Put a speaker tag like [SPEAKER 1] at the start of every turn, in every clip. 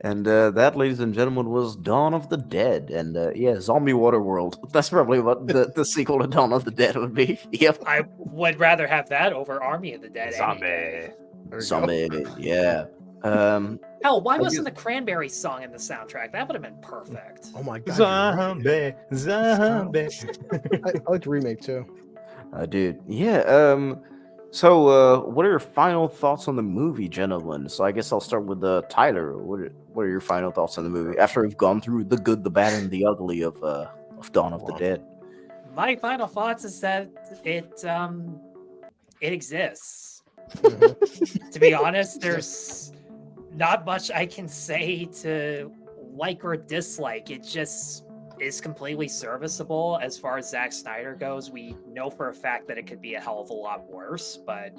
[SPEAKER 1] And that, ladies and gentlemen, was Dawn of the Dead. And yeah, Zombie Waterworld. That's probably what the sequel to Dawn of the Dead would be. Yep.
[SPEAKER 2] I would rather have that over Army of the Dead any day.
[SPEAKER 3] Zombie. There we go.
[SPEAKER 1] Zombie, yeah.
[SPEAKER 2] Hell, why
[SPEAKER 1] I
[SPEAKER 2] wasn't
[SPEAKER 1] guess-
[SPEAKER 2] the Cranberry song in the soundtrack? That would have been perfect.
[SPEAKER 4] Oh my god. You're right.
[SPEAKER 3] Zombie.
[SPEAKER 4] I like the remake too.
[SPEAKER 1] Dude, yeah. So, what are your final thoughts on the movie, gentlemen? So, I guess I'll start with Tyler. What are your final thoughts on the movie after we've gone through the good, the bad, and the ugly of Dawn of the Dead?
[SPEAKER 2] My final thoughts is that it exists.
[SPEAKER 4] Mhm.
[SPEAKER 2] To be honest, there's not much I can say to like or dislike. It just is completely serviceable as far as Zack Snyder goes. We know for a fact that it could be a hell of a lot worse, but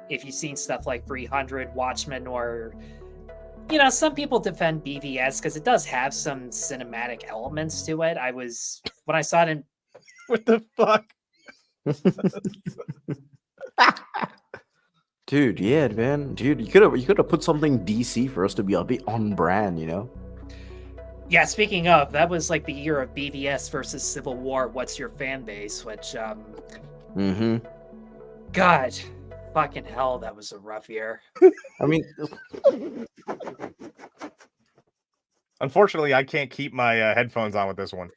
[SPEAKER 2] if you've seen stuff like 300, Watchmen, or some people defend BVS because it does have some cinematic elements to it. When I saw it in
[SPEAKER 3] What the fuck?
[SPEAKER 1] Dude, yeah, man. Dude, you could have put something DC for us to be a bit on brand, you know?
[SPEAKER 2] Yeah, speaking of, that was like the year of BVS versus Civil War. What's your fan base? Which,
[SPEAKER 1] Mm-hmm.
[SPEAKER 2] God, fucking hell, that was a rough year.
[SPEAKER 1] I mean,
[SPEAKER 3] Unfortunately, I can't keep my headphones on with this one.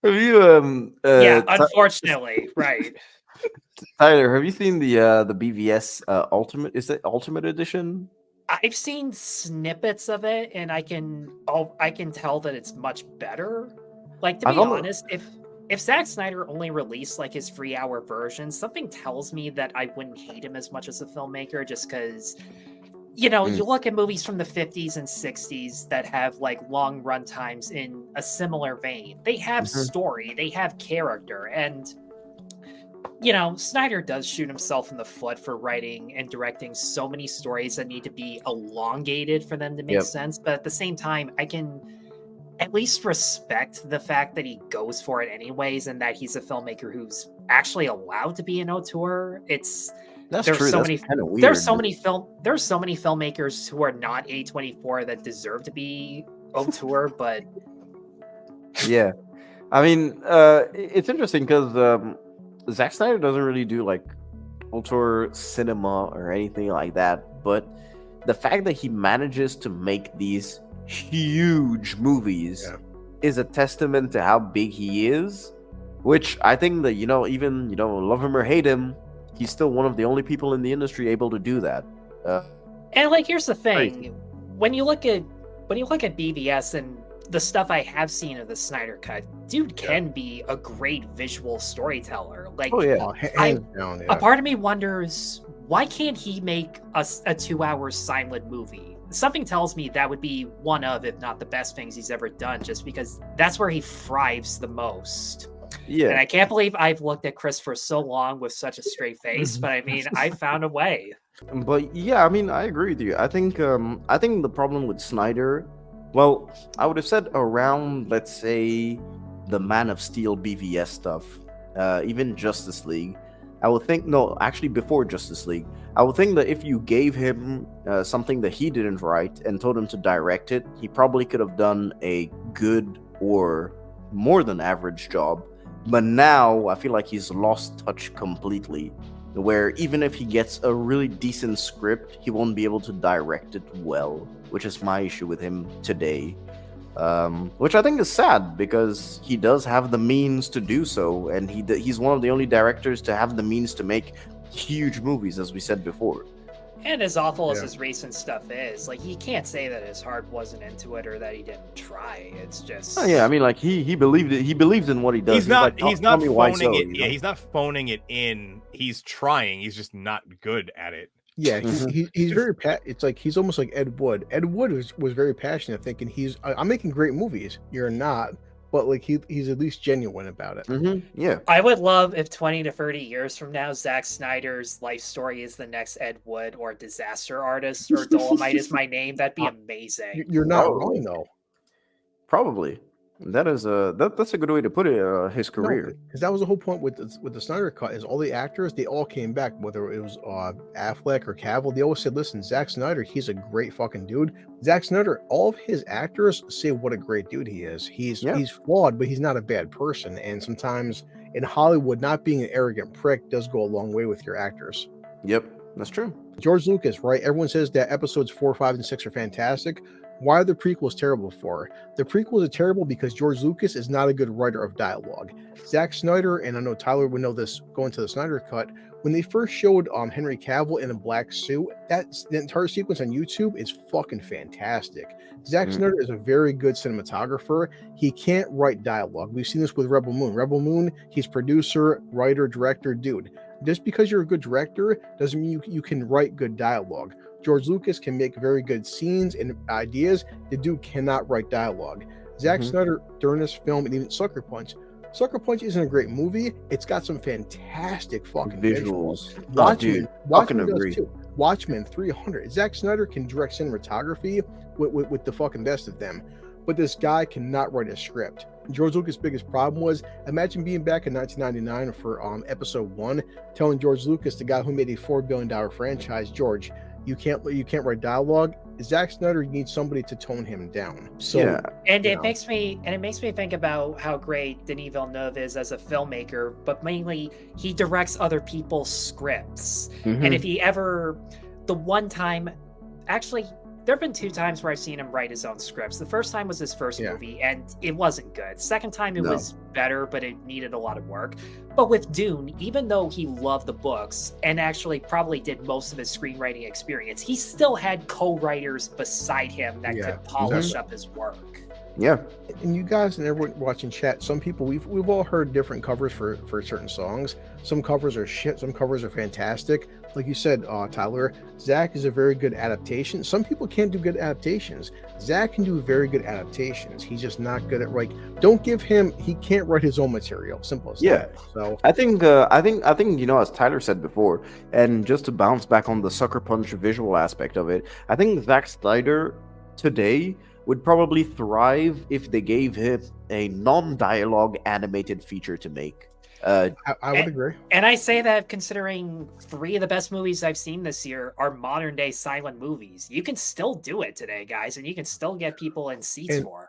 [SPEAKER 1] have you
[SPEAKER 2] Yeah, unfortunately, right.
[SPEAKER 1] Tyler, have you seen the BVS Ultimate? Is it Ultimate Edition?
[SPEAKER 2] I've seen snippets of it, and I can tell that it's much better. Like, to
[SPEAKER 1] I've
[SPEAKER 2] be
[SPEAKER 1] only-
[SPEAKER 2] honest, if Zack Snyder only released like his 3-hour version, something tells me that I wouldn't hate him as much as a filmmaker, just because you look at movies from the 50s and 60s that have like long run times in a similar vein. They have
[SPEAKER 1] Mhm.
[SPEAKER 2] story, they have character, and Snyder does shoot himself in the foot for writing and directing so many stories that need to be elongated for them to make
[SPEAKER 1] Yep.
[SPEAKER 2] sense. But at the same time, I can at least respect the fact that he goes for it anyways, and that he's a filmmaker who's actually allowed to be an auteur.
[SPEAKER 1] That's
[SPEAKER 2] There's
[SPEAKER 1] true.
[SPEAKER 2] so
[SPEAKER 1] That's
[SPEAKER 2] many-
[SPEAKER 1] kind of weird.
[SPEAKER 2] There's so many filmmakers who are not A24 that deserve to be auteur, but
[SPEAKER 1] Yeah, I mean, it's interesting because Zack Snyder doesn't really do like auteur cinema or anything like that. But the fact that he manages to make these huge movies
[SPEAKER 4] Yeah.
[SPEAKER 1] is a testament to how big he is. Which I think that even love him or hate him, he's still one of the only people in the industry able to do that.
[SPEAKER 2] And like, here's the thing:
[SPEAKER 1] Crazy.
[SPEAKER 2] when you look at BVS and the stuff I have seen of the Snyder Cut, dude can be a great visual storyteller. Like,
[SPEAKER 1] Oh yeah,
[SPEAKER 4] Oh, hands down,
[SPEAKER 2] a
[SPEAKER 4] yeah.
[SPEAKER 2] part of me wonders why can't he make a 2-hour silent movie? Something tells me that would be one of, if not the best things he's ever done, just because that's where he thrives the most.
[SPEAKER 1] yeah.
[SPEAKER 2] And I can't believe I've looked at Chris for so long with such a straight face, but I mean, I found a way.
[SPEAKER 1] But yeah, I mean, I agree with you. I think the problem with Snyder, well, I would have said around, let's say, the Man of Steel BVS stuff, even Justice League. I would think actually before Justice League, I would think that if you gave him something that he didn't write and told him to direct it, he probably could have done a good or more than average job. But now I feel like he's lost touch completely, where even if he gets a really decent script, he won't be able to direct it well, which is my issue with him today. Which I think is sad because he does have the means to do so, and he's one of the only directors to have the means to make huge movies, as we said before.
[SPEAKER 2] And as awful as
[SPEAKER 4] Yeah.
[SPEAKER 2] his recent stuff is, like, he can't say that his heart wasn't into it or that he didn't try. It's just,
[SPEAKER 1] Oh, yeah, I mean, like he believed it. He believes in what he does.
[SPEAKER 3] He's not
[SPEAKER 1] like, "Tell me why
[SPEAKER 3] phoning
[SPEAKER 1] so,"
[SPEAKER 3] it.
[SPEAKER 1] you
[SPEAKER 3] Yeah,
[SPEAKER 1] know?
[SPEAKER 3] he's not phoning it in. He's trying. He's just not good at it.
[SPEAKER 4] Yeah,
[SPEAKER 1] Mhm.
[SPEAKER 4] he's very it's like he's almost like Ed Wood. Ed Wood was very passionate, thinking I'm making great movies. You're not, but like he's at least genuine about it.
[SPEAKER 1] Yeah.
[SPEAKER 2] I would love if 20 to 30 years from now, Zack Snyder's life story is the next Ed Wood or Disaster Artist or Dolomite is my name. That'd be amazing.
[SPEAKER 4] You're not
[SPEAKER 1] Probably.
[SPEAKER 4] wrong though.
[SPEAKER 1] Probably. That's a good way to put it. His
[SPEAKER 4] No,
[SPEAKER 1] career.
[SPEAKER 4] because that was the whole point with the Snyder cut is all the actors, they all came back, whether it was Affleck or Cavill. They always said, listen, Zack Snyder, he's a great fucking dude. Zack Snyder, all of his actors say what a great dude he is. He's flawed, but he's not a bad person. And sometimes in Hollywood, not being an arrogant prick does go a long way with your actors.
[SPEAKER 1] Yep, that's true.
[SPEAKER 4] George Lucas, right? Everyone says that episodes 4, 5, and 6 are fantastic. Why are the prequels terrible for? The prequels are terrible because George Lucas is not a good writer of dialogue. Zack Snyder, and I know Tyler would know this going to the Snyder cut, when they first showed Henry Cavill in a black suit, the entire sequence on YouTube is fucking fantastic. Zack Snyder is a very good cinematographer. He can't write dialogue. We've seen this with Rebel Moon. Rebel Moon, he's producer, writer, director, dude. Just because you're a good director doesn't mean you can write good dialogue. George Lucas can make very good scenes and ideas. The dude cannot write dialogue. Zack Snyder, during this film, and even Sucker Punch isn't a great movie. It's got some fantastic fucking visuals. Watchmen does too. Watchmen 300. Zack Snyder can direct cinematography with the fucking best of them. But this guy cannot write a script. George Lucas' biggest problem was, imagine being back in 1999 for episode 1, telling George Lucas, the guy who made a $4 billion franchise, George, you can't write dialogue. Zack Snyder needs somebody to tone him down. So,
[SPEAKER 1] yeah.
[SPEAKER 2] And it makes me think about how great Denis Villeneuve is as a filmmaker, but mainly he directs other people's scripts. And if he ever, the one time, actually, there have been 2 times where I've seen him write his own scripts. The first time was his first movie, and it wasn't good. Second time, it was better, but it needed a lot of work. But with Dune, even though he loved the books and actually probably did most of his screenwriting experience, he still had co-writers beside him that could polish up his work.
[SPEAKER 1] Yeah.
[SPEAKER 4] And you guys and everyone watching chat, some people, we've all heard different covers for certain songs. Some covers are shit, some covers are fantastic. Like you said, Tyler, Zach is a very good adaptation. Some people can't do good adaptations. Zach can do very good adaptations. He's just not good at don't give him, he can't write his own material. Simple as that. So
[SPEAKER 1] I think as Tyler said before, and just to bounce back on the Sucker Punch visual aspect of it, I think Zack Snyder today would probably thrive if they gave him a non-dialogue animated feature to make.
[SPEAKER 4] I would agree.
[SPEAKER 2] And I say that considering 3 of the best movies I've seen this year are modern day silent movies. You can still do it today, guys, and you can still get people in seats for